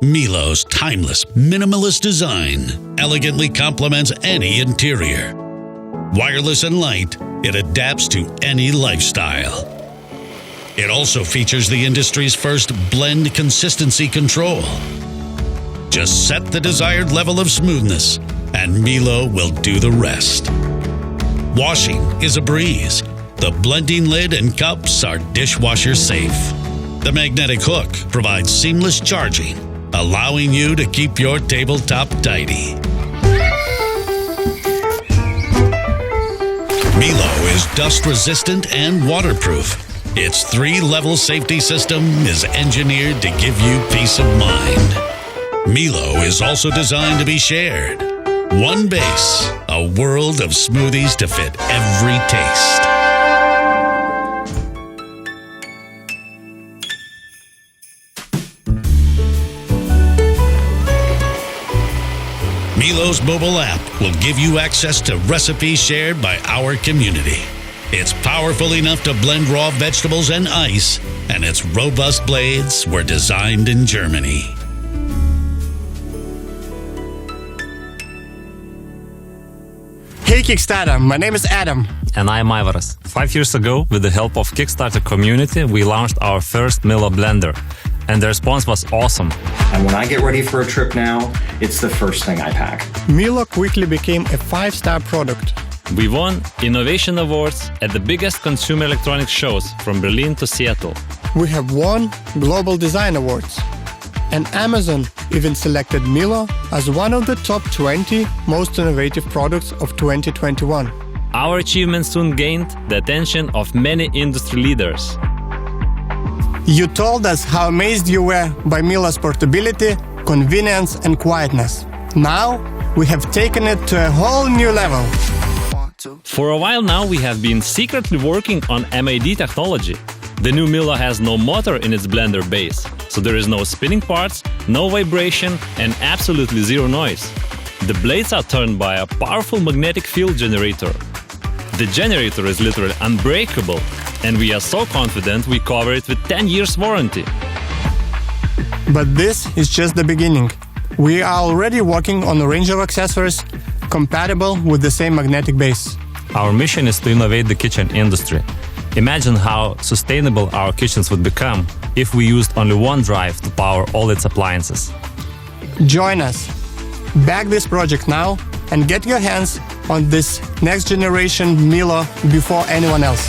Millo's timeless, minimalist design elegantly complements any interior. Wireless and light, it adapts to any lifestyle. It also features the industry's first blend consistency control. Just set the desired level of smoothness, and Millo will do the rest. Washing is a breeze. The blending lid and cups are dishwasher safe. The magnetic hook provides seamless charging, allowing you to keep your tabletop tidy. Millo is dust-resistant and waterproof. Its 3-level safety system is engineered to give you peace of mind. Millo is also designed to be shared. One base, a world of smoothies to fit every taste. Millo's mobile app will give you access to recipes shared by our community. It's powerful enough to blend raw vegetables and ice, and its robust blades were designed in Germany. Hey Kickstarter, my name is Adam. And I'm Ivaras. 5 years ago, with the help of Kickstarter community, we launched our first Millo blender. And the response was awesome. And when I get ready for a trip now, it's the first thing I pack. Millo quickly became a 5-star product. We won Innovation Awards at the biggest consumer electronics shows from Berlin to Seattle. We have won Global Design Awards. And Amazon even selected Millo as one of the top 20 most innovative products of 2021. Our achievements soon gained the attention of many industry leaders. You told us how amazed you were by Millo's portability, convenience and quietness. Now, we have taken it to a whole new level. For a while now, we have been secretly working on MID technology. The new Millo has no motor in its blender base, so there is no spinning parts, no vibration and absolutely zero noise. The blades are turned by a powerful magnetic field generator. The generator is literally unbreakable, and we are so confident we cover it with 10 years warranty. But this is just the beginning. We are already working on a range of accessories compatible with the same magnetic base. Our mission is to innovate the kitchen industry. Imagine how sustainable our kitchens would become if we used only one drive to power all its appliances. Join us. Back this project now and get your hands on this next generation Millo before anyone else.